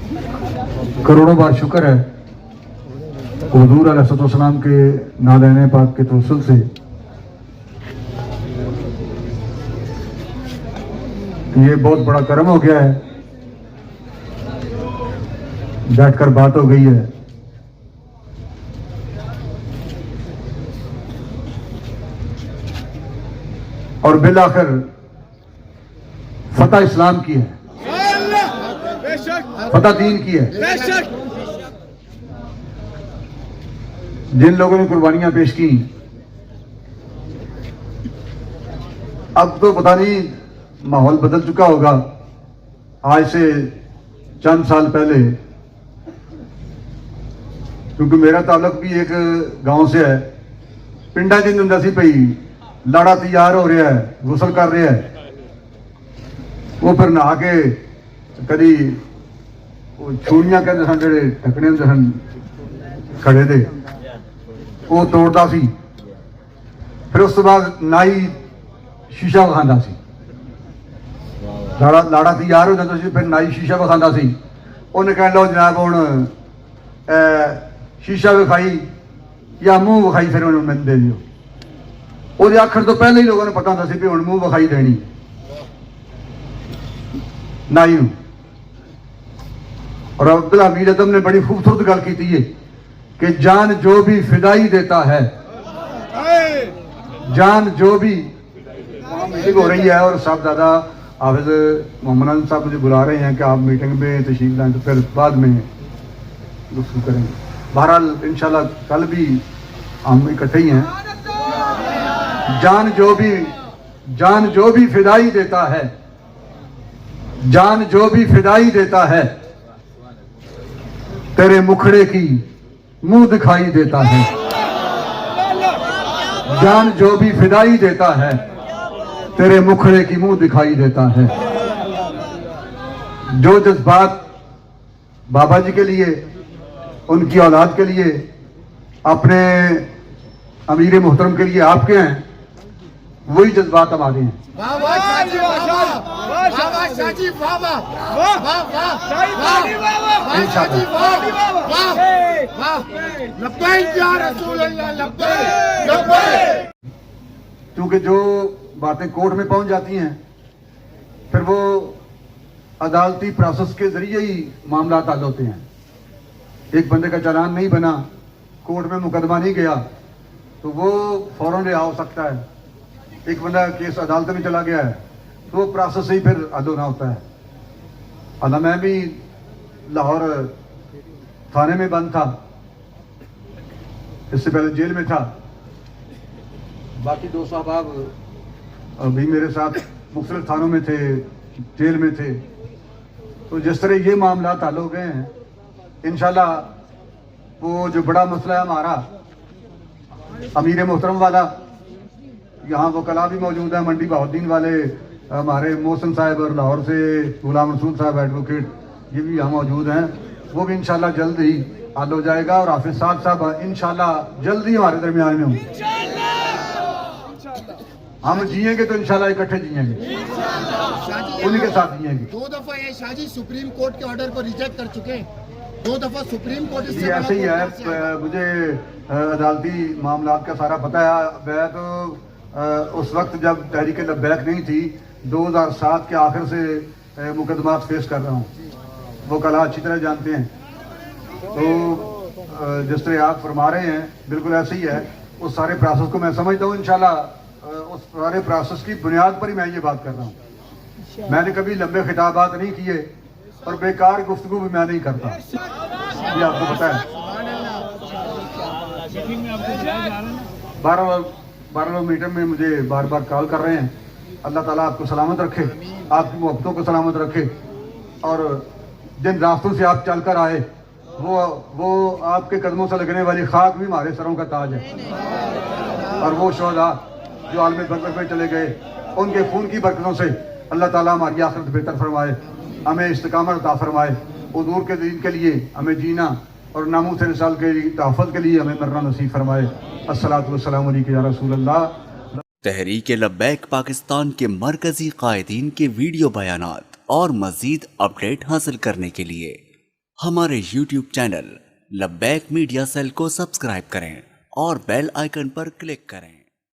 करोड़ों बार शुक्र है हुजूर अलैहिस्सलाम के नादैन पाक के तवस्सुल से ये बहुत बड़ा करम हो गया है, बैठकर बात हो गई है। और बिलाखिर फतह इस्लाम की है, फतह दीन की है। जिन लोगों ने कुर्बानियां पेश की, अब तो पता नहीं माहौल बदल चुका होगा। आज से चंद साल पहले, क्योंकि मेरा ताल्लुक भी एक गांव से है, पिंडा च हुंदा सी भई लाड़ा तैयार हो रहा है, गुसल कर रहा है, वो फिर नहा के कदी छूड़ियां कहते सन, जेडे ढकने होंदे सन खड़े दे, वो तोड़ता सी। फिर उस तो बाद नाई शीशा विखांदा सी, लाड़ा तैयार हो जाता सी, फिर नाई शीशा विखांदा सी। उन्हें कह लो जनाब हुण शीशा विखाई या मूँह विखाई, फिर उन्हें मैनूं दे दिओ। ਉਹਦੇ ਆਖਣ ਤੋਂ ਪਹਿਲਾਂ ਹੀ ਲੋਕਾਂ ਨੂੰ ਪਤਾ ਹੁੰਦਾ ਸੀ ਵੀ ਹੁਣ ਮੂੰਹ ਵਿਖਾਈ ਦੇਣੀ ਨਾਈ ਨੂੰ। और अब्दुल हमीद अदम ने बड़ी खूबसूरत गल की है कि जान जो भी फिदाई देता है, जान जो भी। मीटिंग हो रही है और साहबजादा हाफिज मोहम्मद अली साहब मुझे बुला रहे हैं कि आप मीटिंग में तशरीफ लाएं, तो फिर बाद में गुफ्तगू करेंगे। बहरहाल इंशाल्लाह कल भी हम इकट्ठे ही हैं। जान जो भी फिदाई देता है, जान जो भी फिदाई देता है, तेरे मुखड़े की मुंह दिखाई देता है। जान जो भी फिदाई देता है, तेरे मुखड़े की मुंह दिखाई देता है। जो जज्बात बाबा जी के लिए, उनकी औलाद के लिए, अपने अमीर मोहतरम के लिए आपके हैं, वही जज्बात हमारे हैं। क्योंकि जो बातें कोर्ट में पहुंच जाती हैं, फिर वो अदालती प्रोसेस के जरिए ही मामला हल होते हैं। एक बंदे का चालान नहीं बना, कोर्ट में मुकदमा नहीं गया, तो वो फौरन रिहा हो सकता है। एक बंदा केस अदालत में चला गया है, तो वो प्रोसेस से ही फिर हल होना होता है। हालांकि मैं भी लाहौर थाने में बंद था, इससे पहले जेल में था। बाकी दो साहब अभी मेरे साथ मुख्तलिफ थानों में थे, जेल में थे। तो जिस तरह ये मामला हल हो गए हैं, इंशाल्लाह वो जो बड़ा मसला है हमारा अमीर मोहतरम वाला, यहाँ वो कला भी मौजूद है, मंडी बहाउद्दीन वाले हमारे मोहसिन साहब और लाहौर से गुलाम रसूल साहब एडवोकेट, ये भी यहाँ मौजूद हैं। वो भी इंशाल्लाह जल्द ही हल हो जाएगा और हाफिज साहब इंशाल्लाह जल्द ही हमारे दरमियान में होंगे। हम जिएंगे तो इंशाल्लाह इकट्ठे जिएंगे, उन्हीं के साथ जिएंगे। 2 दफा ये शाहजी सुप्रीम कोर्ट के ऑर्डर को रिजेक्ट कर चुके हैं, 2 दफा सुप्रीम कोर्ट जी ऐसे ही है। मुझे अदालती मामलात का सारा पता है। मैं तो उस वक्त जब तहरीक लब्बैक नहीं थी, 2007 के आखिर से मुकदमात फेस कर रहा हूँ, वो कला अच्छी तरह जानते हैं। तो जिस तरह आप फरमा रहे हैं बिल्कुल ऐसे ही है। उस सारे प्रोसेस को मैं समझता हूँ। इंशाल्लाह उस सारे प्रोसेस की बुनियाद पर ही मैं ये बात कर रहा हूँ। मैंने कभी लंबे खिताबात नहीं किए और बेकार गुफ्तगू भी मैं नहीं करता, ये आपको पता है। 12 मीटर में मुझे बार बार कॉल कर रहे हैं। अल्लाह ताला आपको सलामत रखे, आपकी मोहब्बतों को सलामत रखे, और जिन रास्तों से आप चल कर आए वो आपके कदमों से लगने वाली खाक भी हमारे सरों का ताज है। और वो शोहदा जो आलम बरज़ख में चले गए, उनके खून की बरकतों से अल्लाह ताला हमारी आखिरत बेहतर फरमाए, हमें इस्तिकामत अता फरमाए, हुज़ूर के दीन के लिए हमें जीना और नामूस रिसाल के तहफ़्फ़ुज़ के लिए हमें मरना नसीब फरमाए। अस्सलातु वस्सलामु अलैका या रसूल अल्लाह। तहरीक लब्बैक पाकिस्तान के मरकजी कायदीन के वीडियो बयानात और मज़ीद अपडेट हासिल करने के लिए हमारे YouTube channel Labbaik media cell को सब्सक्राइब करें और बेल आइकन पर क्लिक करें।